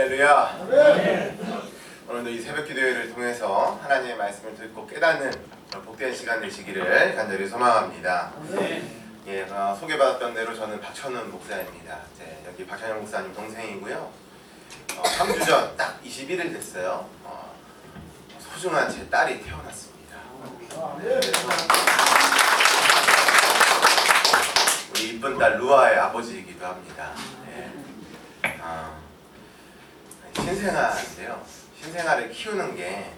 할렐루야. 오늘도 이 새벽 기도회를 통해서 하나님의 말씀을 듣고 깨닫는 복된 시간 되시기를 간절히 소망합니다. 예, 소개받았던 대로 저는 박천훈 목사입니다. 여기 박찬영 목사님 동생이고요. 3주 전 딱 21일 됐어요. 소중한 제 딸이 태어났습니다. 우리 이쁜 딸 루아의 아버지이기도 합니다. 신생아인데요. 신생아를 키우는 게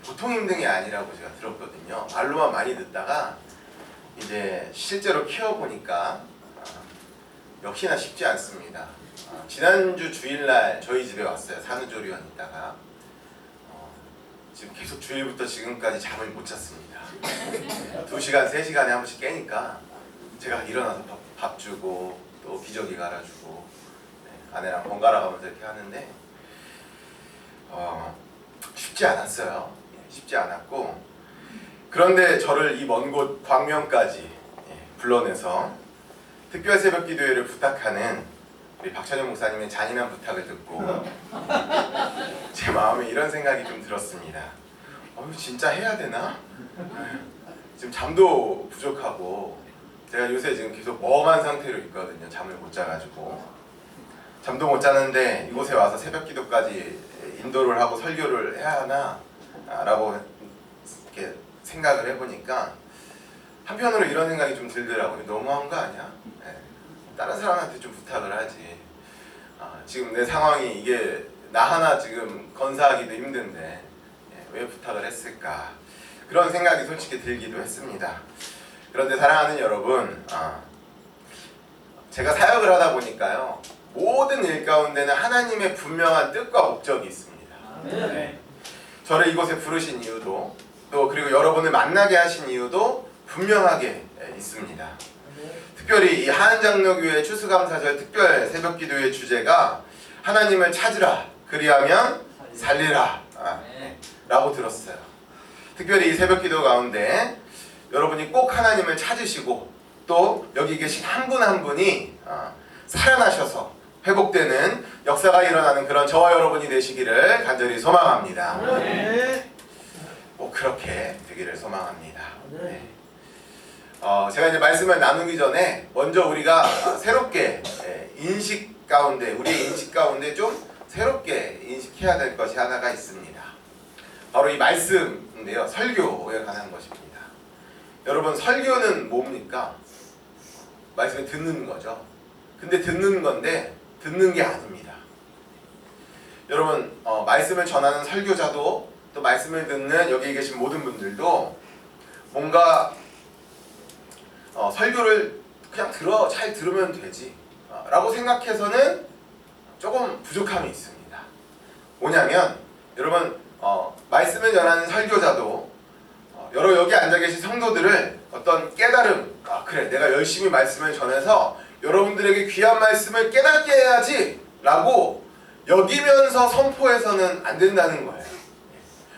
보통 힘든 게 아니라고 제가 들었거든요. 말로만 많이 듣다가 이제 실제로 키워보니까 역시나 쉽지 않습니다. 지난주 주일날 저희 집에 왔어요. 산후조리원 있다가 지금 계속 주일부터 지금까지 잠을 못 잤습니다. 2시간, 3시간에 한 번씩 깨니까 제가 일어나서 밥 주고 또 기저귀 갈아주고 아내랑 번갈아 가면서 이렇게 하는데 쉽지 않았어요. 쉽지 않았고, 그런데 저를 이 먼 곳 광명까지 불러내서 특별 새벽 기도회를 부탁하는 우리 박찬영 목사님의 잔인한 부탁을 듣고 제 마음에 이런 생각이 좀 들었습니다. 진짜 해야 되나? 지금 잠도 부족하고 제가 요새 지금 계속 멍한 상태로 있거든요. 잠을 못 자가지고 잠도 못 자는데 이곳에 와서 새벽 기도까지 인도를 하고 설교를 해야 하나? 라고 이렇게 생각을 해보니까 한편으로 이런 생각이 좀 들더라고요. 너무한 거 아니야? 다른 사람한테 좀 부탁을 하지. 지금 내 상황이 이게 나 하나 지금 건사하기도 힘든데 왜 부탁을 했을까? 그런 생각이 솔직히 들기도 했습니다. 그런데 사랑하는 여러분, 제가 사역을 하다 보니까요, 모든 일 가운데는 하나님의 분명한 뜻과 목적이 있습니다. 저를 이곳에 부르신 이유도, 또 그리고 여러분을 만나게 하신 이유도 분명하게 있습니다. 특별히 이 하안장로교회 추수감사절 특별 새벽기도의 주제가 하나님을 찾으라, 그리하면 살리라 라고 들었어요. 특별히 이 새벽기도 가운데 여러분이 꼭 하나님을 찾으시고 또 여기 계신 한 분 한 분이 살아나셔서 회복되는 역사가 일어나는 그런 저와 여러분이 되시기를 간절히 소망합니다. 꼭 그렇게 되기를 소망합니다. 제가 이제 말씀을 나누기 전에 먼저 우리가 새롭게 인식 가운데, 우리의 인식 가운데 좀 새롭게 인식해야 될 것이 하나가 있습니다. 바로 이 말씀인데요. 설교에 관한 것입니다. 여러분, 설교는 뭡니까? 말씀을 듣는 거죠. 근데 듣는 건데 듣는 게 아닙니다. 여러분, 말씀을 전하는 설교자도 또 말씀을 듣는 여기 계신 모든 분들도 뭔가 설교를 그냥 잘 들으면 되지 라고 생각해서는 조금 부족함이 있습니다. 뭐냐면 여러분, 말씀을 전하는 설교자도 여기 앉아 계신 성도들을 어떤 깨달음, 그래 내가 열심히 말씀을 전해서 여러분들에게 귀한 말씀을 깨닫게 해야지 라고 여기면서 선포해서는 안 된다는 거예요.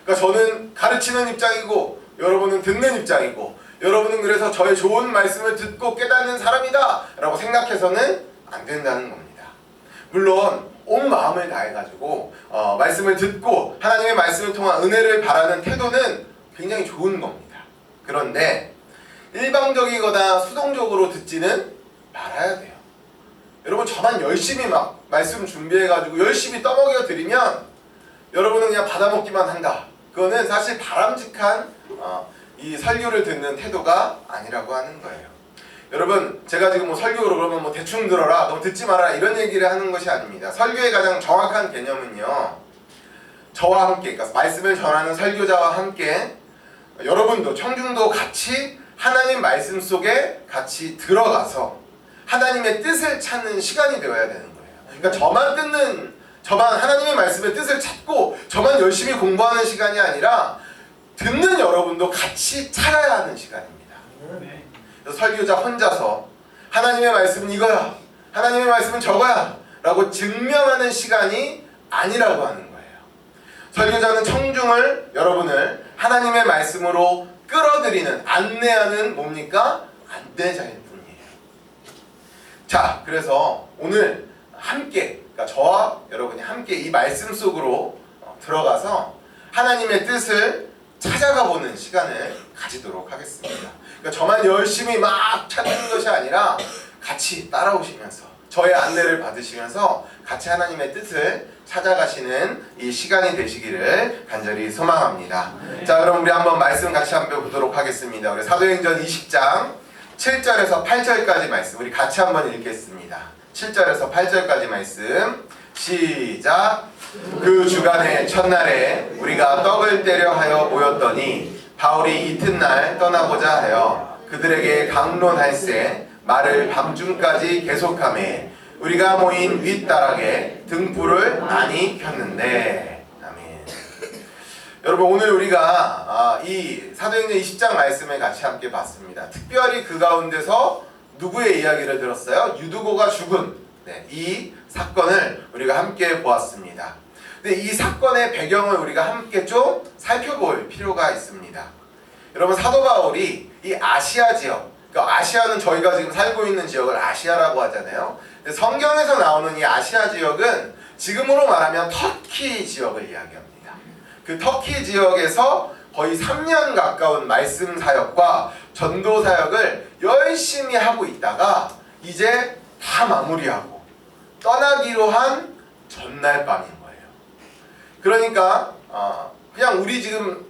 그러니까 저는 가르치는 입장이고 여러분은 듣는 입장이고, 여러분은 그래서 저의 좋은 말씀을 듣고 깨닫는 사람이다 라고 생각해서는 안 된다는 겁니다. 물론 온 마음을 다해가지고 말씀을 듣고 하나님의 말씀을 통한 은혜를 바라는 태도는 굉장히 좋은 겁니다. 그런데 일방적이거나 수동적으로 듣지는 말아야 돼요. 여러분, 저만 열심히 막 말씀 준비해가지고 열심히 떠먹여 드리면 여러분은 그냥 받아먹기만 한다. 그거는 사실 바람직한 이 설교를 듣는 태도가 아니라고 하는 거예요. 여러분, 제가 지금 설교로 그러면 대충 들어라, 너무 듣지 마라 이런 얘기를 하는 것이 아닙니다. 설교의 가장 정확한 개념은요, 저와 함께, 그러니까 말씀을 전하는 설교자와 함께 여러분도, 청중도 같이 하나님 말씀 속에 같이 들어가서 하나님의 뜻을 찾는 시간이 되어야 되는 거예요. 그러니까 저만 하나님의 말씀의 뜻을 찾고 저만 열심히 공부하는 시간이 아니라 듣는 여러분도 같이 찾아야 하는 시간입니다. 그래서 설교자 혼자서 하나님의 말씀은 이거야, 하나님의 말씀은 저거야 라고 증명하는 시간이 아니라고 하는 거예요. 설교자는 청중을, 여러분을 하나님의 말씀으로 끌어들이는, 안내하는 뭡니까? 안내자일 뿐이에요. 자, 그래서 오늘 함께, 그러니까 저와 여러분이 함께 이 말씀 속으로 들어가서 하나님의 뜻을 찾아가 보는 시간을 가지도록 하겠습니다. 그러니까 저만 열심히 막 찾는 것이 아니라 같이 따라오시면서 저의 안내를 받으시면서 같이 하나님의 뜻을 찾아가시는 이 시간이 되시기를 간절히 소망합니다. 자, 그럼 우리 한번 말씀 같이 한번 보도록 하겠습니다. 우리 사도행전 20장 7절에서 8절까지 말씀 우리 같이 한번 읽겠습니다. 7절에서 8절까지 말씀 시작. 그 주간의 첫날에 우리가 떡을 떼려 하여 모였더니 바울이 이튿날 떠나고자 하여 그들에게 강론할세 말을 밤중까지 계속하매 우리가 모인 윗다락에 등불을 많이 켰는데. 아멘. 여러분, 오늘 우리가 이 사도행전 20장 말씀을 같이 함께 봤습니다. 특별히 그 가운데서 누구의 이야기를 들었어요? 유두고가 죽은 이 사건을 우리가 함께 보았습니다. 근데 이 사건의 배경을 우리가 함께 좀 살펴볼 필요가 있습니다. 여러분, 사도 바울이 이 아시아 지역, 그러니까 아시아는 저희가 지금 살고 있는 지역을 아시아라고 하잖아요. 근데 성경에서 나오는 이 아시아 지역은 지금으로 말하면 터키 지역을 이야기합니다. 그 터키 지역에서 거의 3년 가까운 말씀 사역과 전도 사역을 열심히 하고 있다가 이제 다 마무리하고 떠나기로 한 전날 밤인 거예요. 그러니까 그냥 우리 지금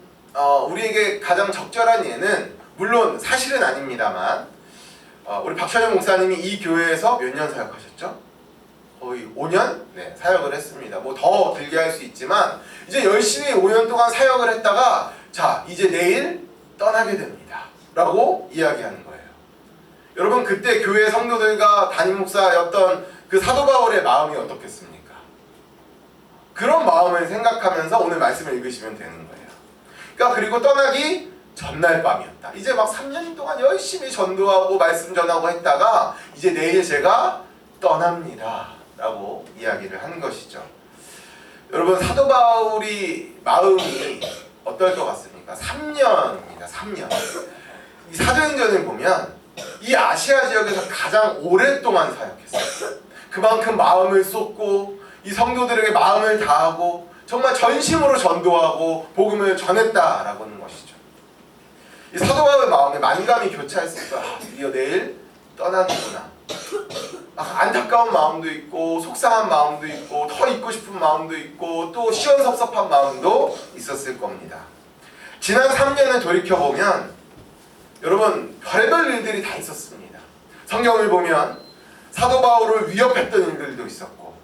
우리에게 가장 적절한 예는 물론 사실은 아닙니다만 우리 박찬영 목사님이 이 교회에서 몇 년 사역하셨죠? 거의 5년? 네, 사역을 했습니다. 뭐 더 길게 할 수 있지만 이제 열심히 5년 동안 사역을 했다가 자, 이제 내일 떠나게 됩니다 라고 이야기하는 거예요. 여러분, 그때 교회 성도들과 담임 목사였던 그 사도 바울의 마음이 어떻겠습니까? 그런 마음을 생각하면서 오늘 말씀을 읽으시면 되는 거예요. 그러니까 그리고 떠나기 전날 밤이었다. 이제 막 3년 동안 열심히 전도하고 말씀 전하고 했다가 이제 내일 제가 떠납니다 라고 이야기를 한 것이죠. 여러분, 사도 바울이 마음이 어떨 것 같습니까? 3년입니다. 3년. 이 사도행전을 보면 이 아시아 지역에서 가장 오랫동안 사역했어요. 그만큼 마음을 쏟고 이 성도들에게 마음을 다하고 정말 전심으로 전도하고 복음을 전했다라고 하는 것이죠. 이 사도 바울의 마음에 만감이 교차했을 거야. 드디어 내일 떠나는구나. 안타까운 마음도 있고 속상한 마음도 있고 더 있고 싶은 마음도 있고 또 시원섭섭한 마음도 있었을 겁니다. 지난 3년을 돌이켜보면 여러분, 별별 일들이 다 있었습니다. 성경을 보면 사도 바울을 위협했던 일들도 있었고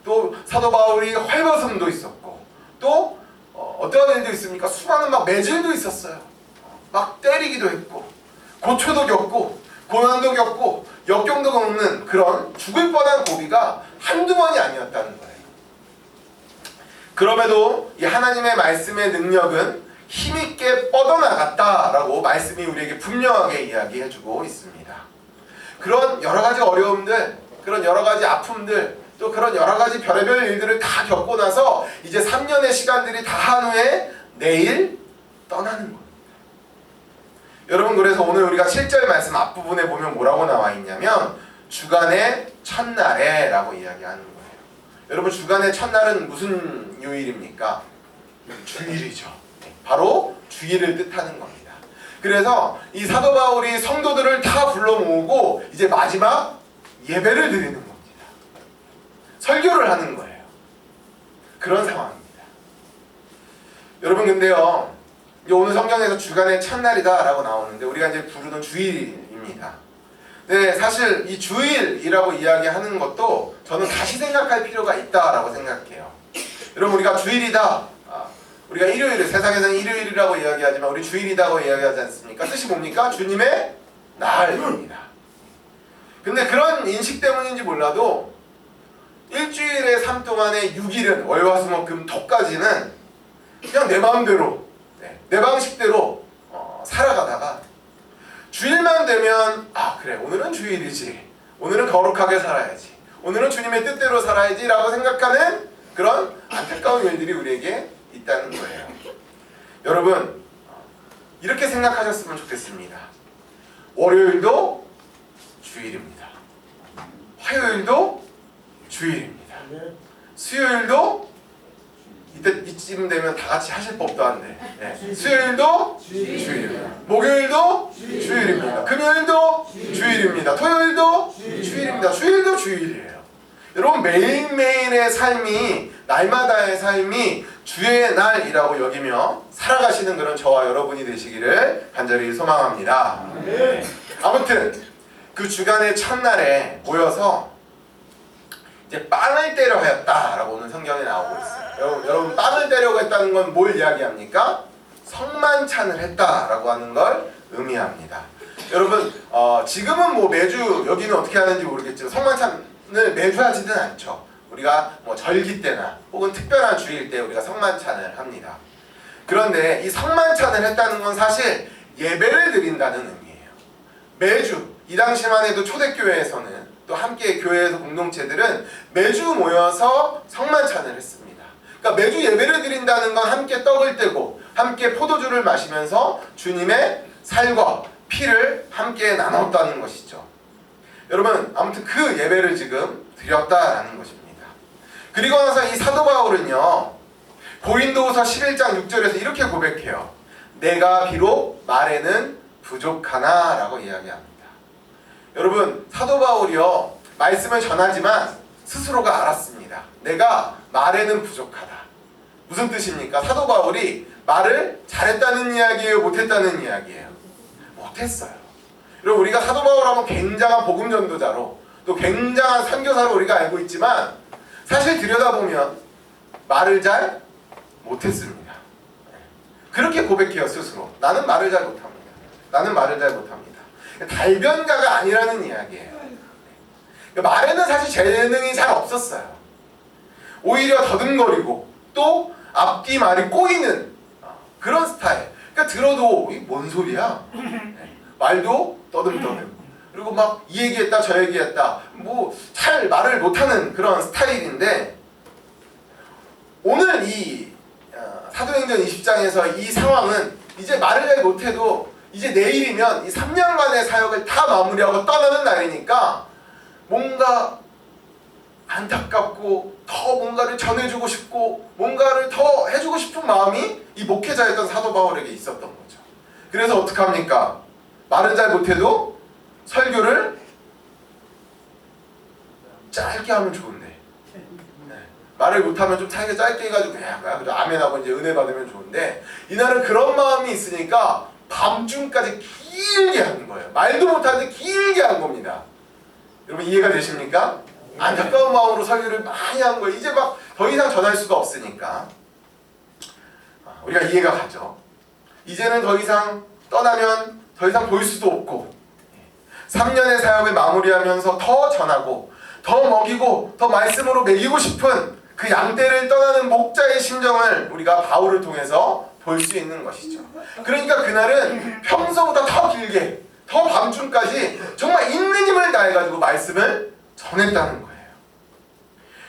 또 사도 바울이 헐벗음도 있었고 또 어떠한 일도 있습니까? 수많은 막 매질도 있었어요. 막 때리기도 했고 고초도 겪고 고난도 겪고 역경도 겪는 그런 죽을 뻔한 고비가 한두 번이 아니었다는 거예요. 그럼에도 이 하나님의 말씀의 능력은 힘있게 뻗어나갔다라고 말씀이 우리에게 분명하게 이야기해주고 있습니다. 그런 여러 가지 어려움들, 그런 여러 가지 아픔들, 또 그런 여러 가지 별의별 일들을 다 겪고 나서 이제 3년의 시간들이 다 한 후에 내일 떠나는 겁니다. 여러분, 그래서 오늘 우리가 7절 말씀 앞부분에 보면 뭐라고 나와 있냐면 주간의 첫날에 라고 이야기하는 거예요. 여러분, 주간의 첫날은 무슨 요일입니까? 주일이죠. 바로 주일을 뜻하는 겁니다. 그래서 이 사도 바울이 성도들을 다 불러 모으고 이제 마지막 예배를 드리는 겁니다. 설교를 하는 거예요. 그런 상황입니다. 여러분, 근데요, 오늘 성경에서 주간의 첫날이다 라고 나오는데 우리가 이제 부르는 주일입니다. 네, 사실 이 주일이라고 이야기하는 것도 저는 다시 생각할 필요가 있다라고 생각해요. 여러분, 우리가 주일이다, 우리가 일요일을, 세상에서는 일요일이라고 이야기하지만 우리 주일이라고 이야기하지 않습니까? 뜻이 뭡니까? 주님의 날입니다. 근데 그런 인식 때문인지 몰라도 일주일의 삶 동안의 6일은 월화수목금 토까지는 그냥 내 마음대로, 내 방식대로 살아가다가 주일만 되면 그래, 오늘은 주일이지, 오늘은 거룩하게 살아야지, 오늘은 주님의 뜻대로 살아야지 라고 생각하는 그런 안타까운 일들이 우리에게 있다는 거예요. 여러분, 이렇게 생각하셨으면 좋겠습니다. 월요일도 주일입니다. 화요일도 주일입니다. 수요일도 이쯤 되면 다 같이 하실 법도 한데 수요일도 주일, 목요일도 주일입니다. 금요일도 주일입니다. 토요일도 주일입니다. 주일도 주일이에요. 여러분 매일매일의 삶이 날마다의 삶이 주의 날이라고 여기며 살아가시는 그런 저와 여러분이 되시기를 간절히 소망합니다. 아무튼 그 주간의 첫날에 모여서 이제 빵을 때려 하였다라고 오늘 성경에 나오고 있어요. 여러분 빵을 때려고 했다는 건 뭘 이야기합니까? 성만찬을 했다라고 하는 걸 의미합니다. 여러분 지금은 뭐 매주 여기는 어떻게 하는지 모르겠지만 성만찬을 매주 하지는 않죠. 우리가 뭐 절기 때나 혹은 특별한 주일 때 우리가 성만찬을 합니다. 그런데 이 성만찬을 했다는 건 사실 예배를 드린다는 의미예요. 매주 이 당시만 해도 초대교회에서는 또 함께 교회에서 공동체들은 매주 모여서 성만찬을 했습니다. 그러니까 매주 예배를 드린다는 건 함께 떡을 떼고 함께 포도주를 마시면서 주님의 살과 피를 함께 나눴다는 것이죠. 여러분 아무튼 그 예배를 지금 드렸다라는 것입니다. 그리고 나서 이 사도 바울은요 고린도후서 11장 6절에서 이렇게 고백해요. 내가 비록 말에는 부족하나 라고 이야기합니다. 여러분 사도 바울이요 말씀을 전하지만 스스로가 알았습니다. 내가 말에는 부족하다. 무슨 뜻입니까? 사도 바울이 말을 잘했다는 이야기예요? 못했다는 이야기예요? 못했어요. 여러분 우리가 사도 바울 하면 굉장한 복음 전도자로 또 굉장한 선교사로 우리가 알고 있지만 사실 들여다보면 말을 잘 못했습니다. 그렇게 고백해요 스스로. 나는 말을 잘 못합니다. 나는 말을 잘 못합니다. 달변가가 아니라는 이야기예요. 말에는 사실 재능이 잘 없었어요. 오히려 더듬거리고 또 앞뒤 말이 꼬이는 그런 스타일. 그러니까 들어도 뭔 소리야? 말도 떠듬떠듬. 그리고 막 이 얘기했다 저 얘기했다 뭐 잘 말을 못하는 그런 스타일인데 오늘 이 사도행전 20장에서 이 상황은 이제 말을 잘 못해도 이제 내일이면 이 3년간의 사역을 다 마무리하고 떠나는 날이니까 뭔가 안타깝고 더 뭔가를 전해주고 싶고 뭔가를 더 해주고 싶은 마음이 이 목회자였던 사도 바울에게 있었던 거죠. 그래서 어떡합니까? 말은 잘 못해도 설교를 짧게 하면 좋은데 말을 못하면 좀 짧게 해가지고 그냥 아멘하고 이제 은혜 받으면 좋은데 이날은 그런 마음이 있으니까 밤중까지 길게 하는 거예요. 말도 못하는데 길게 한 겁니다. 여러분 이해가 되십니까? 안타까운 마음으로 설교를 많이 한 거예요. 이제 막 더 이상 전할 수가 없으니까 우리가 이해가 가죠. 이제는 더 이상 떠나면 더 이상 볼 수도 없고 3년의 사역을 마무리하면서 더 전하고 더 먹이고 더 말씀으로 먹이고 싶은 그 양떼를 떠나는 목자의 심정을 우리가 바울을 통해서 볼 수 있는 것이죠. 그러니까 그날은 평소보다 더 길게 더 밤중까지 정말 있는 힘을 다해가지고 말씀을 전했다는 거예요.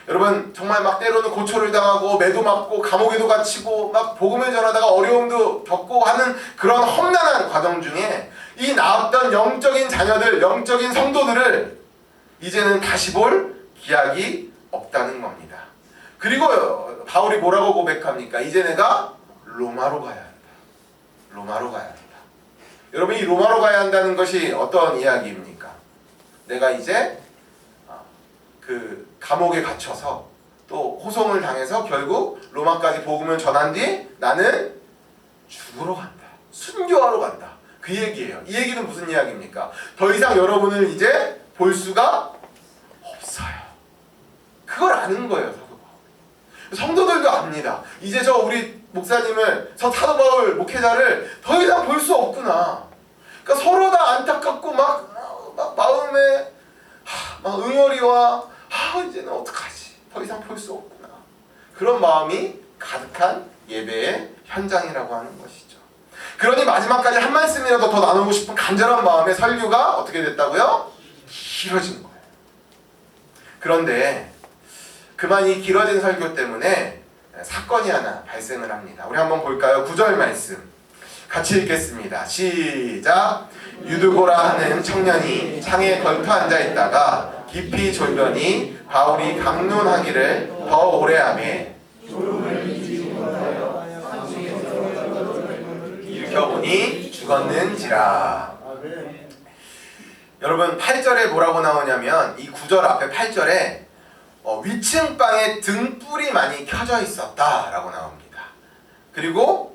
여러분 정말 막 때로는 고초를 당하고 매도 맞고 감옥에도 갇히고 막 복음을 전하다가 어려움도 겪고 하는 그런 험난한 과정 중에 이 낳았던 영적인 자녀들, 영적인 성도들을 이제는 다시 볼 기약이 없다는 겁니다. 그리고 바울이 뭐라고 고백합니까? 이제 내가 로마로 가야 한다. 로마로 가야 한다. 여러분 이 로마로 가야 한다는 것이 어떤 이야기입니까? 내가 이제 그 감옥에 갇혀서 또 호송을 당해서 결국 로마까지 복음을 전한 뒤 나는 죽으러 간다. 순교하러 간다. 그 얘기예요. 이 얘기는 무슨 이야기입니까? 더 이상 여러분을 이제 볼 수가 없어요. 그걸 아는 거예요. 사도 바울. 성도들도 압니다. 이제 저 우리 목사님을 저 사도 바울 목회자를 더 이상 볼 수 없구나. 그러니까 서로 다 안타깝고 막 마음에 막 응어리와 이제는 어떡하지? 더 이상 볼 수 없구나. 그런 마음이 가득한 예배의 현장이라고 하는 것이죠. 그러니 마지막까지 한 말씀이라도 더 나누고 싶은 간절한 마음의 설교가 어떻게 됐다고요? 길어진 거예요. 그런데 그만 이 길어진 설교 때문에 사건이 하나 발생을 합니다. 우리 한번 볼까요? 9절 말씀 같이 읽겠습니다. 시작! 유두고라 하는 청년이 창에 걸터 앉아있다가 깊이 졸더니 바울이 강론하기를 더 오래 하매 일켜보니 죽었는지라. 여러분 8절에 뭐라고 나오냐면 이 9절 앞에 8절에 위층 방에 등불이 많이 켜져 있었다 라고 나옵니다. 그리고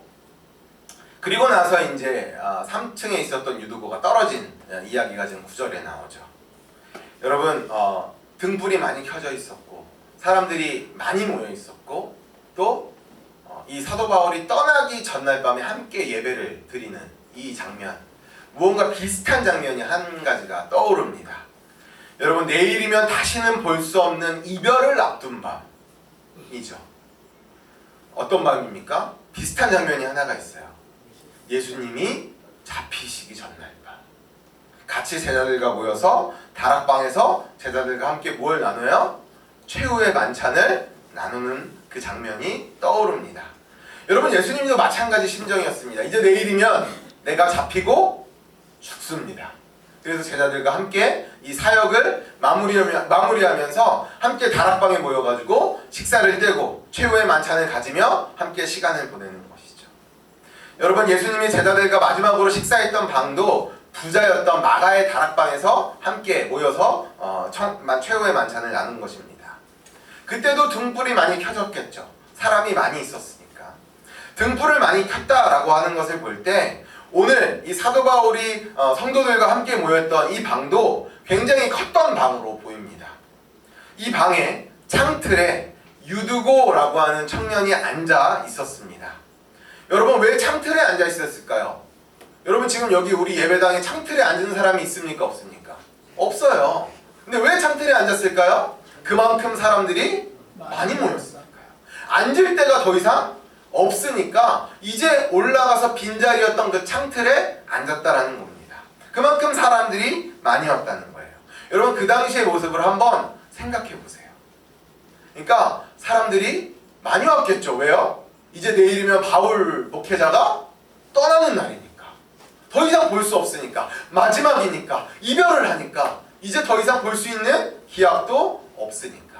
나서 이제 3층에 있었던 유두고가 떨어진 이야기가 지금 9절에 나오죠. 여러분 등불이 많이 켜져 있었고 사람들이 많이 모여 있었고 또 이 사도 바울이 떠나기 전날 밤에 함께 예배를 드리는 이 장면, 무언가 비슷한 장면이 한 가지가 떠오릅니다. 여러분 내일이면 다시는 볼 수 없는 이별을 앞둔 밤이죠. 어떤 밤입니까? 비슷한 장면이 하나가 있어요. 예수님이 잡히시기 전날 밤 같이 제자들과 모여서 다락방에서 제자들과 함께 뭘 나눠요? 최후의 만찬을 나누는 그 장면이 떠오릅니다. 여러분 예수님도 마찬가지 심정이었습니다. 이제 내일이면 내가 잡히고 죽습니다. 그래서 제자들과 함께 이 사역을 마무리하면서 함께 다락방에 모여가지고 식사를 떼고 최후의 만찬을 가지며 함께 시간을 보내는 것이죠. 여러분 예수님이 제자들과 마지막으로 식사했던 방도 부자였던 마가의 다락방에서 함께 모여서 최후의 만찬을 나눈 것입니다. 그때도 등불이 많이 켜졌겠죠. 사람이 많이 있었으니까. 등불을 많이 켰다라고 하는 것을 볼 때 오늘 이 사도 바울이 성도들과 함께 모였던 이 방도 굉장히 컸던 방으로 보입니다. 이 방에 창틀에 유두고라고 하는 청년이 앉아 있었습니다. 여러분 왜 창틀에 앉아 있었을까요? 여러분 지금 여기 우리 예배당에 창틀에 앉은 사람이 있습니까? 없습니까? 없어요. 근데 왜 창틀에 앉았을까요? 그만큼 사람들이 많이 모였으니까요. 앉을 데가 더 이상 없으니까 이제 올라가서 빈자리였던 그 창틀에 앉았다라는 겁니다. 그만큼 사람들이 많이 왔다는 거예요. 여러분 그 당시의 모습을 한번 생각해 보세요. 그러니까 사람들이 많이 왔겠죠. 왜요? 이제 내일이면 바울 목회자가 떠나는 날이니까. 더 이상 볼 수 없으니까. 마지막이니까. 이별을 하니까. 이제 더 이상 볼 수 있는 기약도 없으니까.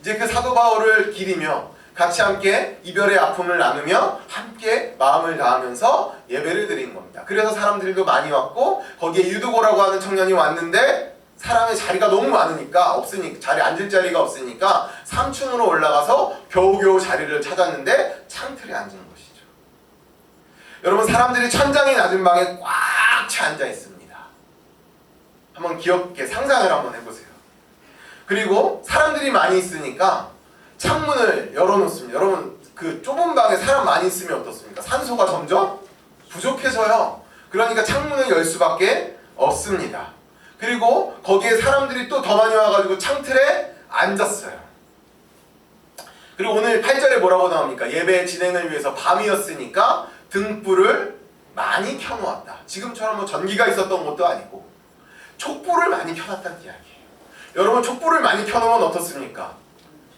이제 그 사도 바울을 기리며 같이 함께 이별의 아픔을 나누며 함께 마음을 다하면서 예배를 드린 겁니다. 그래서 사람들도 많이 왔고 거기에 유두고라고 하는 청년이 왔는데 사람의 자리가 너무 많으니까 자리 앉을 자리가 없으니까 3층으로 올라가서 겨우겨우 자리를 찾았는데 창틀에 앉은 것이죠. 여러분 사람들이 천장이 낮은 방에 꽉 차 앉아 있습니다. 한번 귀엽게 상상을 한번 해보세요. 그리고 사람들이 많이 있으니까 창문을 열어놓습니다. 여러분 그 좁은 방에 사람 많이 있으면 어떻습니까? 산소가 점점 부족해져요. 그러니까 창문을 열 수밖에 없습니다. 그리고 거기에 사람들이 또 더 많이 와가지고 창틀에 앉았어요. 그리고 오늘 8절에 뭐라고 나옵니까? 예배 진행을 위해서 밤이었으니까 등불을 많이 켜놓았다. 지금처럼 뭐 전기가 있었던 것도 아니고 촛불을 많이 켜놨다는 이야기예요. 여러분 촛불을 많이 켜놓으면 어떻습니까?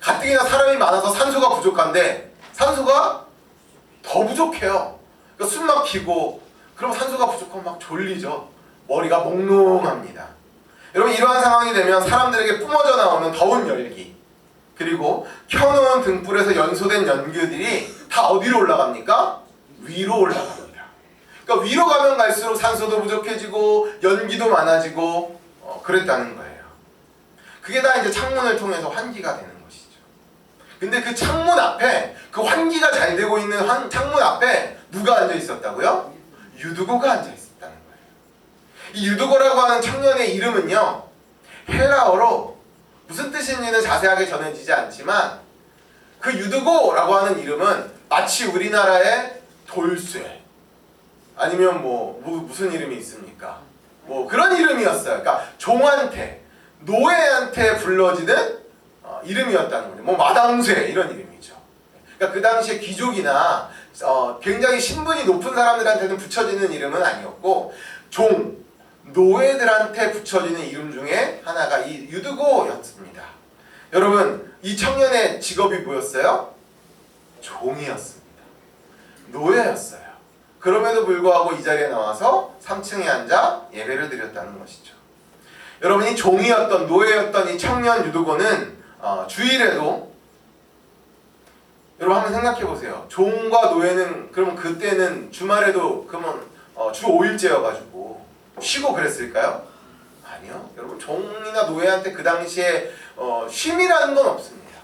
가뜩이나 사람이 많아서 산소가 부족한데 산소가 더 부족해요. 그러니까 숨 막히고 그럼 산소가 부족하면 막 졸리죠. 머리가 몽롱합니다. 여러분 이러한 상황이 되면 사람들에게 뿜어져 나오는 더운 열기 그리고 켜놓은 등불에서 연소된 연기들이 다 어디로 올라갑니까? 위로 올라갑니다. 그러니까 위로 가면 갈수록 산소도 부족해지고 연기도 많아지고 그랬다는 거예요. 그게 다 이제 창문을 통해서 환기가 되는 것이죠. 근데 그 창문 앞에 그 환기가 잘 되고 있는 창문 앞에 누가 앉아 있었다고요? 유두고가 앉아 있었다는 거예요. 이 유두고라고 하는 청년의 이름은요 헬라어로 무슨 뜻인지는 자세하게 전해지지 않지만 그 유두고라고 하는 이름은 마치 우리나라의 돌쇠 아니면 무슨 이름이 있습니까? 그런 이름이었어요. 그러니까 종한테 노예한테 불러지는 이름이었다는 거죠. 마당쇠 이런 이름이죠. 그러니까 그 당시에 귀족이나 굉장히 신분이 높은 사람들한테는 붙여지는 이름은 아니었고 노예들한테 붙여지는 이름 중에 하나가 이 유두고였습니다. 여러분 이 청년의 직업이 뭐였어요? 종이었습니다. 노예였어요. 그럼에도 불구하고 이 자리에 나와서 3층에 앉아 예배를 드렸다는 것이죠. 여러분이 종이었던 노예였던 이 청년 유두고는 주일에도 여러분 한번 생각해 보세요. 종과 노예는 그러면 그때는 주말에도 그러면 주 5일째여가지고 쉬고 그랬을까요? 아니요. 여러분 종이나 노예한테 그 당시에 쉼이라는 건 없습니다.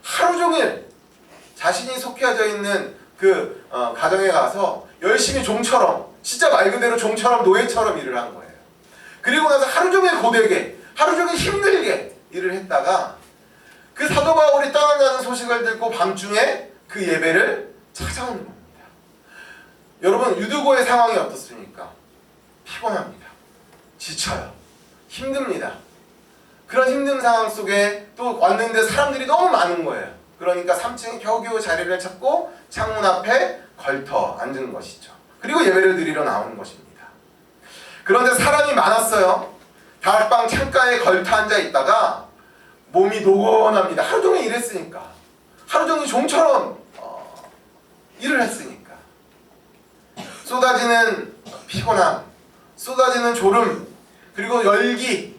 하루 종일 자신이 속해져 있는 그 가정에 가서 열심히 종처럼 진짜 말 그대로 종처럼 노예처럼 일을 한 거예요. 그리고 나서 하루 종일 고되게 하루 종일 힘들게 일을 했다가 그 사도 바울이 떠난다는 소식을 듣고 밤중에 그 예배를 찾아오는 겁니다. 여러분 유두고의 상황이 어떻습니까? 피곤합니다. 지쳐요. 힘듭니다. 그런 힘든 상황 속에 또 왔는데 사람들이 너무 많은 거예요. 그러니까 3층에 겨우겨우 자리를 찾고 창문 앞에 걸터 앉은 것이죠. 그리고 예배를 드리러 나오는 것입니다. 그런데 사람이 많았어요. 다락방 창가에 걸터 앉아 있다가 몸이 노곤합니다. 하루 종일 일했으니까. 하루 종일 종처럼 일을 했으니까. 쏟아지는 피곤함, 쏟아지는 졸음, 그리고 열기.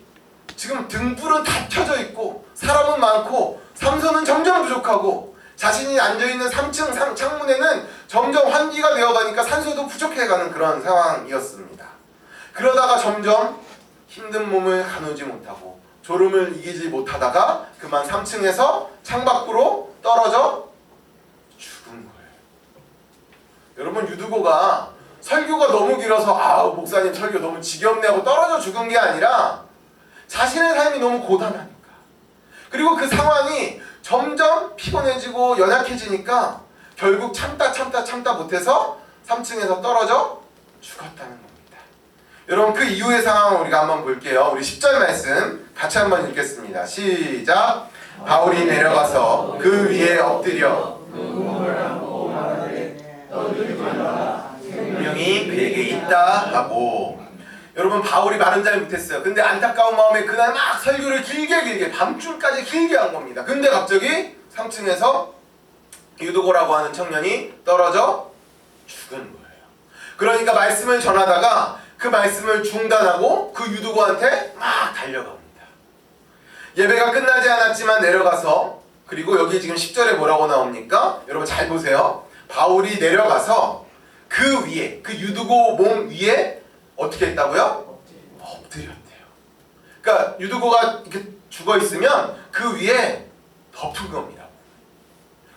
지금 등불은 다 켜져 있고 사람은 많고 삼소는 점점 부족하고 자신이 앉아있는 3층 창문에는 점점 환기가 되어가니까 산소도 부족해가는 그런 상황이었습니다. 그러다가 점점 힘든 몸을 가누지 못하고 졸음을 이기지 못하다가 그만 3층에서 창밖으로 떨어져 죽은 거예요. 여러분 유두고가 설교가 너무 길어서 목사님 설교 너무 지겹네 하고 떨어져 죽은 게 아니라 자신의 삶이 너무 고단하니까. 그리고 그 상황이 점점 피곤해지고 연약해지니까 결국 참다 못해서 3층에서 떨어져 죽었다는 겁니다. 여러분 그 이후의 상황을 우리가 한번 볼게요. 우리 10절 말씀 같이 한번 읽겠습니다. 시작. 바울이 내려가서 그 위에 엎드려 생명이 그에게 있다 하고. 여러분 바울이 말은 잘 못했어요. 근데 안타까운 마음에 그날 막 설교를 길게 밤중까지 길게 한 겁니다. 근데 갑자기 3층에서 유두고라고 하는 청년이 떨어져 죽은 거예요. 그러니까 말씀을 전하다가 그 말씀을 중단하고 그 유두고한테 막 달려갑니다. 예배가 끝나지 않았지만 내려가서, 그리고 여기 지금 10절에 뭐라고 나옵니까? 여러분 잘 보세요. 바울이 내려가서 그 위에, 그 유두고 몸 위에 어떻게 했다고요? 엎드렸대요. 그러니까 유두고가 이렇게 죽어 있으면 그 위에 덮은 겁니다.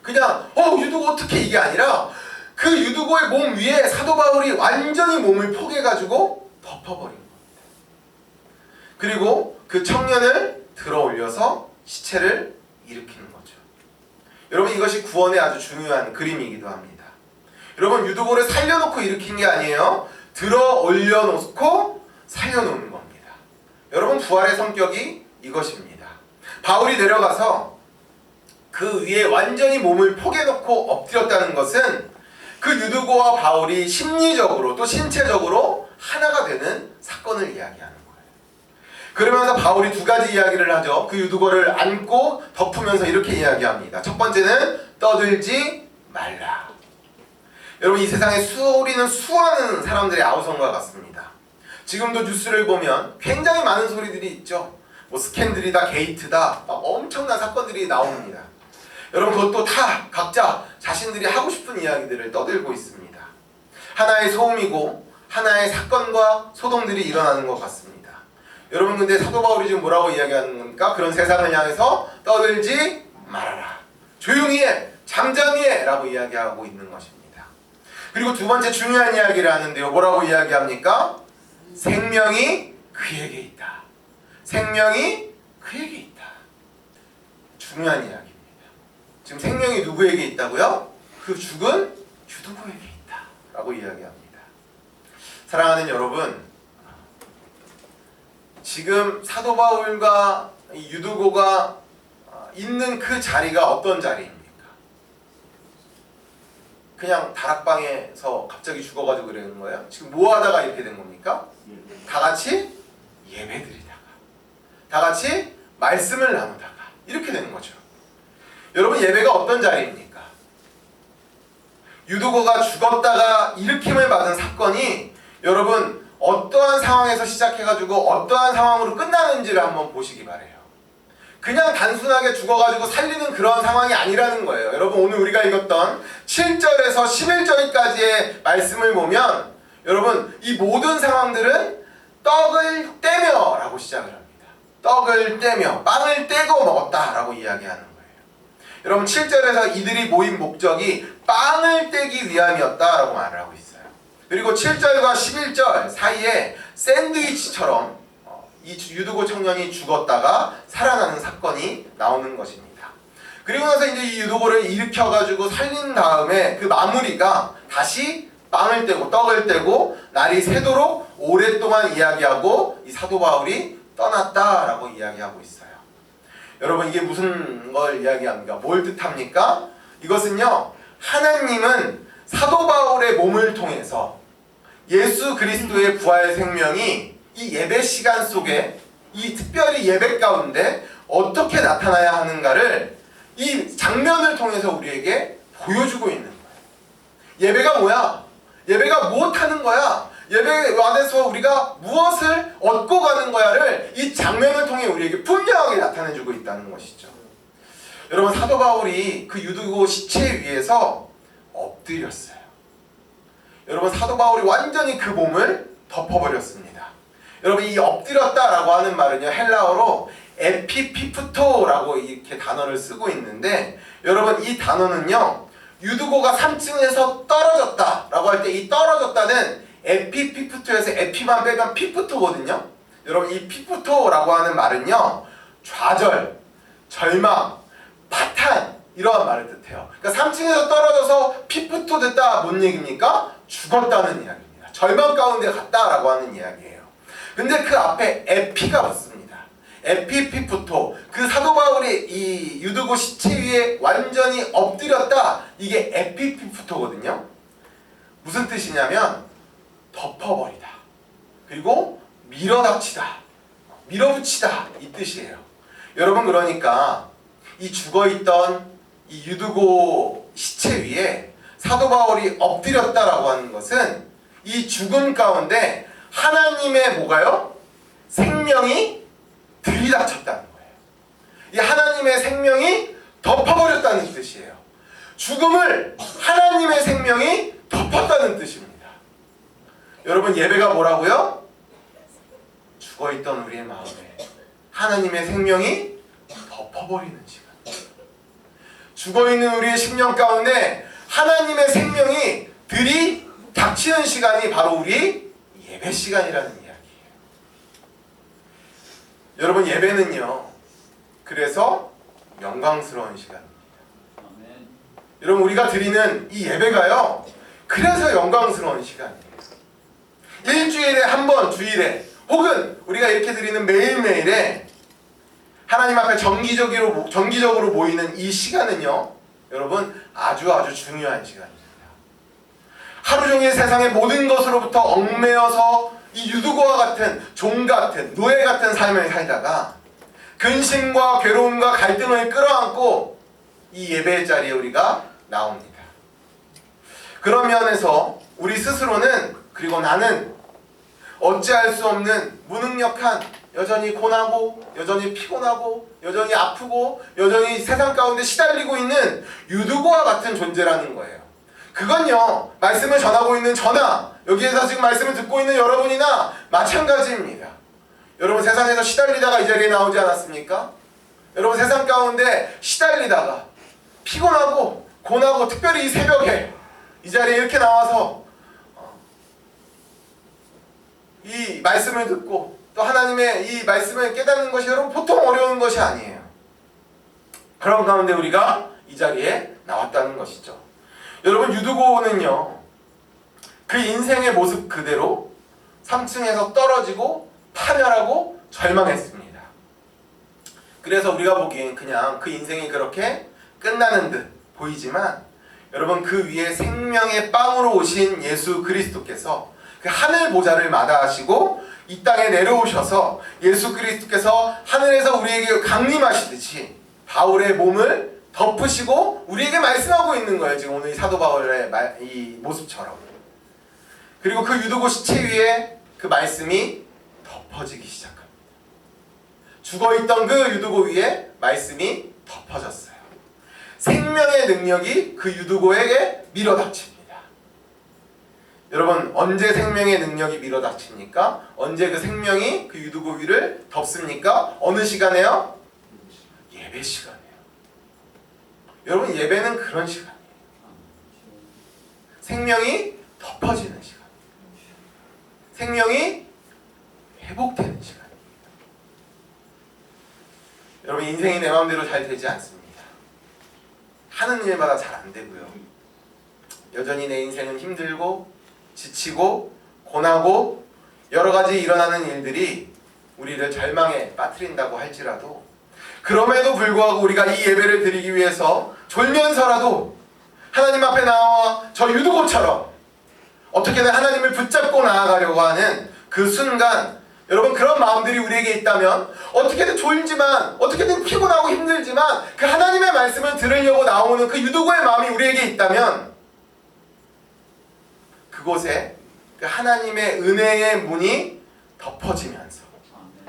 그냥 유두고 어떻게 이게 아니라 그 유두고의 몸 위에 사도 바울이 완전히 몸을 포개가지고 덮어버린 겁니다. 그리고 그 청년을 들어 올려서 시체를 일으키는 거죠. 여러분 이것이 구원의 아주 중요한 그림이기도 합니다. 여러분 유두고를 살려놓고 일으킨 게 아니에요. 들어 올려놓고 살려놓는 겁니다. 여러분 부활의 성격이 이것입니다. 바울이 내려가서 그 위에 완전히 몸을 포개놓고 엎드렸다는 것은 그 유두고와 바울이 심리적으로 또 신체적으로 하나가 되는 사건을 이야기하는 거예요. 그러면서 바울이 두 가지 이야기를 하죠. 그 유두고를 안고 덮으면서 이렇게 이야기합니다. 첫 번째는 떠들지 말라. 여러분 이 세상에 소리는 수많은 사람들의 아우성과 같습니다. 지금도 뉴스를 보면 굉장히 많은 소리들이 있죠. 뭐 스캔들이다, 게이트다, 막 엄청난 사건들이 나옵니다. 여러분 그것도 다 각자 자신들이 하고 싶은 이야기들을 떠들고 있습니다. 하나의 소음이고 하나의 사건과 소동들이 일어나는 것 같습니다. 여러분 근데 사도 바울이 지금 뭐라고 이야기하는 겁니까? 그런 세상을 향해서 떠들지 말아라. 조용히 해, 잠잠히 해 라고 이야기하고 있는 것입니다. 그리고 두 번째 중요한 이야기를 하는데요. 뭐라고 이야기합니까? 생명이 그에게 있다. 생명이 그에게 있다. 중요한 이야기입니다. 지금 생명이 누구에게 있다고요? 그 죽은 유두고에게 있다 라고 이야기합니다. 사랑하는 여러분, 지금 사도 바울과 유두고가 있는 그 자리가 어떤 자리입니까? 그냥 다락방에서 갑자기 죽어가지고 그러는 거예요? 지금 뭐 하다가 이렇게 된 겁니까? 다 같이 예배드리다가, 다 같이 말씀을 나누다가 이렇게 되는 거죠. 여러분 예배가 어떤 자리입니까? 유두고가 죽었다가 일으킴을 받은 사건이 여러분 어떠한 상황에서 시작해가지고 어떠한 상황으로 끝나는지를 한번 보시기 바래요. 그냥 단순하게 죽어가지고 살리는 그런 상황이 아니라는 거예요. 여러분 오늘 우리가 읽었던 7절에서 11절까지의 말씀을 보면 여러분 이 모든 상황들은 떡을 떼며 라고 시작을 합니다. 떡을 떼며 빵을 떼고 먹었다 라고 이야기하는 거예요. 여러분 7절에서 이들이 모인 목적이 빵을 떼기 위함이었다 라고 말을 하고 있어요. 그리고 7절과 11절 사이에 샌드위치처럼 이 유두고 청년이 죽었다가 살아나는 사건이 나오는 것입니다. 그리고 나서 이제 이 유두고를 일으켜가지고 살린 다음에 그 마무리가 다시 빵을 떼고 떡을 떼고 날이 새도록 오랫동안 이야기하고 이 사도 바울이 떠났다라고 이야기하고 있어요. 여러분 이게 무슨 걸 이야기합니까? 뭘 뜻합니까? 이것은요 하나님은 사도 바울의 몸을 통해서 예수 그리스도의 부활 생명이 이 예배 시간 속에 이 특별히 예배 가운데 어떻게 나타나야 하는가를 이 장면을 통해서 우리에게 보여주고 있는 거예요. 예배가 뭐야? 예배가 무엇하는 거야? 예배 안에서 우리가 무엇을 얻고 가는 거야를 이 장면을 통해 우리에게 분명하게 나타내주고 있다는 것이죠. 여러분 사도 바울이 그 유두고 시체 위에서 엎드렸어요. 여러분 사도 바울이 완전히 그 몸을 덮어버렸습니다. 여러분 이 엎드렸다라고 하는 말은요 헬라어로 에피피프토라고 이렇게 단어를 쓰고 있는데 여러분 이 단어는요 유두고가 3층에서 떨어졌다라고 할 때 이 떨어졌다는 에피피프토에서 에피만 빼면 피프토거든요. 여러분 이 피프토라고 하는 말은요 좌절, 절망, 파탄 이러한 말을 뜻해요. 그러니까 3층에서 떨어져서 피프토 됐다 뭔 얘기입니까? 죽었다는 이야기입니다. 절망 가운데 갔다라고 하는 이야기예요. 근데 그 앞에 에피가 붙습니다. 에피피프토. 그 사도 바울이 이 유두고 시체 위에 완전히 엎드렸다. 이게 에피피프토거든요. 무슨 뜻이냐면 덮어버리다. 그리고 밀어닥치다. 밀어붙이다. 이 뜻이에요. 여러분 그러니까 이 죽어있던 이 유두고 시체 위에 사도 바울이 엎드렸다라고 하는 것은 이 죽음 가운데 하나님의 뭐가요? 생명이 들이닥쳤다는 거예요. 이 하나님의 생명이 덮어버렸다는 뜻이에요. 죽음을 하나님의 생명이 덮었다는 뜻입니다. 여러분 예배가 뭐라고요? 죽어있던 우리의 마음에 하나님의 생명이 덮어버리는 시간. 죽어있는 우리의 심령 가운데 하나님의 생명이 들이닥치는 시간이 바로 우리 예배 시간이라는 이야기예요. 여러분 예배는요 그래서 영광스러운 시간입니다. 아멘. 여러분 우리가 드리는 이 예배가요 그래서 영광스러운 시간이에요. 일주일에 한 번 주일에 혹은 우리가 이렇게 드리는 매일매일에 하나님 앞에 정기적으로 모이는 이 시간은요 여러분 아주 중요한 시간입니다. 하루 종일 세상의 모든 것으로부터 얽매여서 이 유두고와 같은 종 같은 노예 같은 삶을 살다가 근심과 괴로움과 갈등을 끌어안고 이 예배의 자리에 우리가 나옵니다. 그런 면에서 우리 스스로는 그리고 나는 어찌할 수 없는 무능력한 여전히 고나고 여전히 피곤하고 여전히 아프고 여전히 세상 가운데 시달리고 있는 유두고와 같은 존재라는 거예요. 그건요 말씀을 전하고 있는 저나 여기에서 지금 말씀을 듣고 있는 여러분이나 마찬가지입니다. 여러분 세상에서 시달리다가 이 자리에 나오지 않았습니까? 여러분 세상 가운데 시달리다가 피곤하고 고나고 특별히 이 새벽에 이 자리에 이렇게 나와서 이 말씀을 듣고 또 하나님의 이 말씀을 깨닫는 것이 여러분 보통 어려운 것이 아니에요. 그런 가운데 우리가 이 자리에 나왔다는 것이죠. 여러분 유두고는요 그 인생의 모습 그대로 3층에서 떨어지고 파멸하고 절망했습니다. 그래서 우리가 보기엔 그냥 그 인생이 그렇게 끝나는 듯 보이지만 여러분 그 위에 생명의 빵으로 오신 예수 그리스도께서 그 하늘 보좌를 마다하시고 이 땅에 내려오셔서 예수 그리스도께서 하늘에서 우리에게 강림하시듯이 바울의 몸을 덮으시고 우리에게 말씀하고 있는 거예요. 지금 오늘 이 사도 바울의 이 모습처럼. 그리고 그 유두고 시체 위에 그 말씀이 덮어지기 시작합니다. 죽어있던 그 유두고 위에 말씀이 덮어졌어요. 생명의 능력이 그 유두고에게 밀어닥칩니다. 여러분, 언제 생명의 능력이 밀어닥칩니까? 언제 그 생명이 그 유두고 위를 덮습니까? 어느 시간에요? 예배 시간이에요. 여러분, 예배는 그런 시간이에요. 생명이 덮어지는 시간, 생명이 회복되는 시간. 여러분, 인생이 내 마음대로 잘 되지 않습니다. 하는 일마다 잘 안 되고요. 여전히 내 인생은 힘들고 지치고 고나고 여러 가지 일어나는 일들이 우리를 절망에 빠뜨린다고 할지라도, 그럼에도 불구하고 우리가 이 예배를 드리기 위해서 졸면서라도 하나님 앞에 나와 저 유두고처럼 어떻게든 하나님을 붙잡고 나아가려고 하는 그 순간, 여러분, 그런 마음들이 우리에게 있다면, 어떻게든 졸지만, 어떻게든 피곤하고 힘들지만 그 하나님의 말씀을 들으려고 나오는 그 유두고의 마음이 우리에게 있다면, 그곳에 그 하나님의 은혜의 문이 덮어지면서,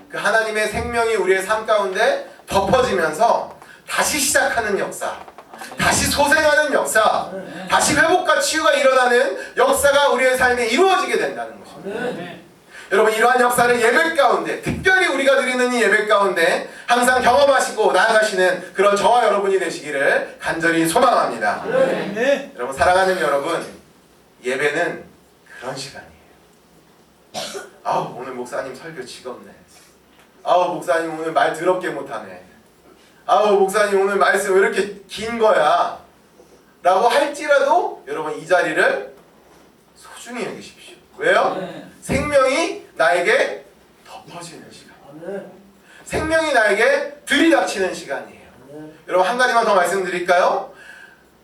그 하나님의 생명이 우리의 삶 가운데 덮어지면서 다시 시작하는 역사, 다시 소생하는 역사, 다시 회복과 치유가 일어나는 역사가 우리의 삶에 이루어지게 된다는 것입니다. 여러분, 이러한 역사를 예배 가운데, 특별히 우리가 드리는 이 예배 가운데 항상 경험하시고 나아가시는 그런 저와 여러분이 되시기를 간절히 소망합니다. 여러분, 사랑하는 여러분, 예배는 그런 시간이에요. 아우, 오늘 목사님 설교 지겹네. 아우, 목사님 오늘 말 더럽게 못하네. 아우, 목사님 오늘 말씀 왜 이렇게 긴 거야? 라고 할지라도 여러분, 이 자리를 소중히 여기십시오. 왜요? 생명이 나에게 덮어지는 시간, 생명이 나에게 들이닥치는 시간이에요. 여러분, 한 가지만 더 말씀드릴까요?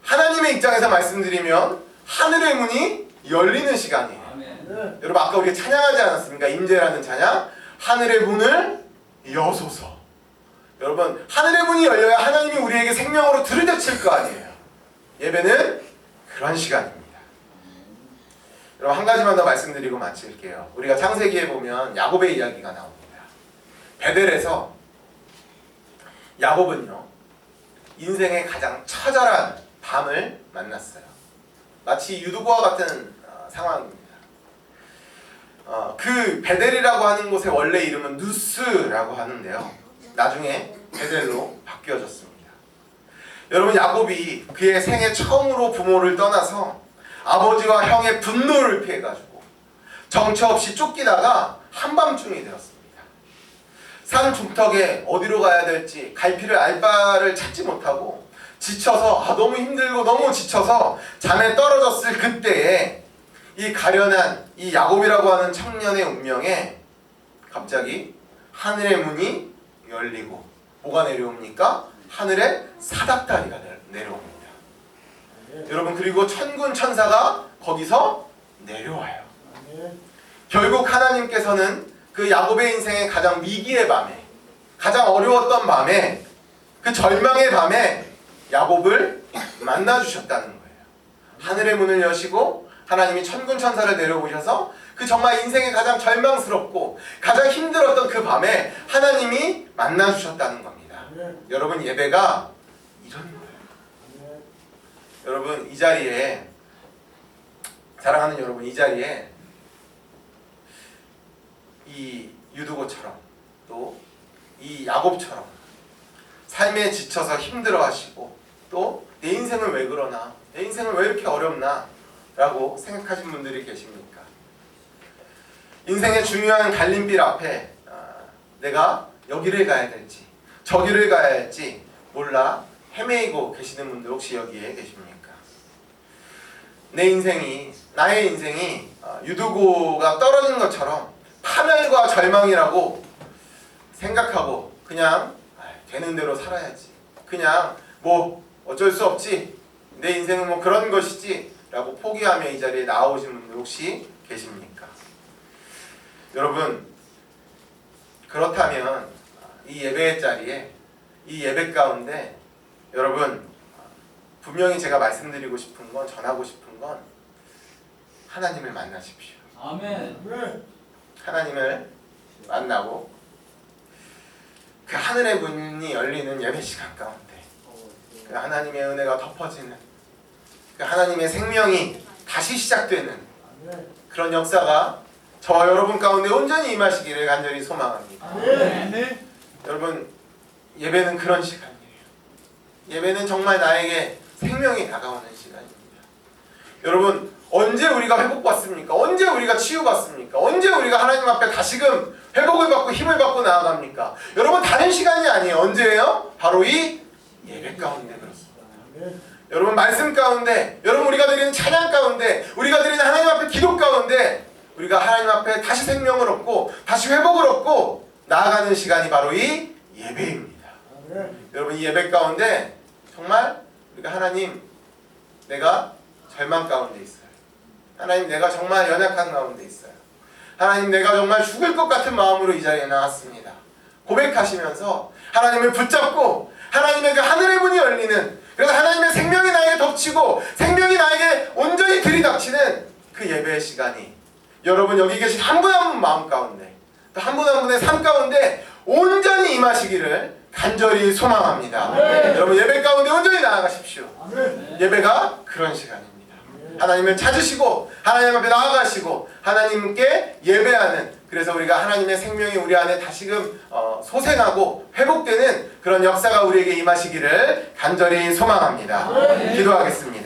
하나님의 입장에서 말씀드리면 하늘의 문이 열리는 시간이에요. 여러분, 아까 우리가 찬양하지 않았습니까? 임재라는 찬양. 하늘의 문을 여소서. 여러분, 하늘의 문이 열려야 하나님이 우리에게 생명으로 들이닥칠 거 아니에요. 예배는 그런 시간입니다. 여러분, 한 가지만 더 말씀드리고 마칠게요. 우리가 창세기에 보면 야곱의 이야기가 나옵니다. 베델에서 야곱은요, 인생의 가장 처절한 밤을 만났어요. 마치 유두고와 같은 상황입니다. 그 베델이라고 하는 곳의 원래 이름은 누스라고 하는데요, 나중에 베델로 바뀌어졌습니다. 여러분, 야곱이 그의 생애 처음으로 부모를 떠나서 아버지와 형의 분노를 피해가지고 정처 없이 쫓기다가 한밤중이 되었습니다. 산 중턱에 어디로 가야 될지 갈피를 알 바를 찾지 못하고 지쳐서, 너무 힘들고 너무 지쳐서 잠에 떨어졌을 그때에 이 가련한 이 야곱이라고 하는 청년의 운명에 갑자기 하늘의 문이 열리고, 뭐가 내려옵니까? 하늘에 사닥다리가 내려옵니다. 여러분, 그리고 천군 천사가 거기서 내려와요. 결국 하나님께서는 그 야곱의 인생의 가장 위기의 밤에, 가장 어려웠던 밤에, 그 절망의 밤에 야곱을 만나주셨다는 거예요. 하늘의 문을 여시고 하나님이 천군 천사를 내려오셔서 그 정말 인생의 가장 절망스럽고 가장 힘들었던 그 밤에 하나님이 만나주셨다는 겁니다. 여러분, 예배가 이런 거예요. 여러분, 이 자리에, 사랑하는 여러분, 이 자리에 이 유두고처럼 또 이 야곱처럼 삶에 지쳐서 힘들어하시고 또 내 인생은 왜 그러나, 내 인생은 왜 이렇게 어렵나 라고 생각하신 분들이 계십니까? 인생의 중요한 갈림길 앞에 내가 여기를 가야 될지 저기를 가야 할지 몰라 헤매이고 계시는 분들 혹시 여기에 계십니까? 내 인생이, 나의 인생이 유두고가 떨어진 것처럼 파멸과 절망이라고 생각하고 그냥 되는 대로 살아야지, 그냥 뭐 어쩔 수 없지, 내 인생은 뭐 그런 것이지 라고 포기하며 이 자리에 나오신 분들 혹시 계십니까? 여러분, 그렇다면 이 예배의 자리에, 이 예배 가운데 여러분, 분명히 제가 말씀드리고 싶은 건, 전하고 싶은 건, 하나님을 만나십시오. 아멘. 하나님을 만나고 그 하늘의 문이 열리는 예배 시간 가운데 그 하나님의 은혜가 덮어지는 그 하나님의 생명이 다시 시작되는 그런 역사가 저와 여러분 가운데 온전히 임하시기를 간절히 소망합니다. 여러분, 예배는 그런 시간이에요. 예배는 정말 나에게 생명이 다가오는 시간입니다. 여러분, 언제 우리가 회복받습니까? 언제 우리가 치유받습니까? 언제 우리가 하나님 앞에 다시금 회복을 받고 힘을 받고 나아갑니까? 여러분, 다른 시간이 아니에요. 언제예요? 바로 이 예배 가운데 그렇습니다. 여러분, 말씀 가운데, 여러분, 우리가 드리는 찬양 가운데, 우리가 드리는 하나님 앞에 기도 가운데 우리가 하나님 앞에 다시 생명을 얻고 다시 회복을 얻고 나아가는 시간이 바로 이 예배입니다. 여러분, 이 예배 가운데 정말 우리가 하나님, 내가 절망 가운데 있어요. 하나님, 내가 정말 연약한 가운데 있어요. 하나님, 내가 정말 죽을 것 같은 마음으로 이 자리에 나왔습니다. 고백하시면서 하나님을 붙잡고 하나님의 그 하늘의 문이 열리는, 그래서 하나님의 생명이 나에게 덮치고 생명이 나에게 온전히 들이닥치는 그 예배의 시간이 여러분 여기 계신 한 분 한 분 마음 가운데 또 한 분 한 분의 삶 가운데 온전히 임하시기를 간절히 소망합니다. 여러분, 예배 가운데 온전히 나아가십시오. 예배가 그런 시간입니다. 하나님을 찾으시고 하나님 앞에 나아가시고 하나님께 예배하는, 그래서 우리가 하나님의 생명이 우리 안에 다시금 소생하고 회복되는 그런 역사가 우리에게 임하시기를 간절히 소망합니다. 기도하겠습니다.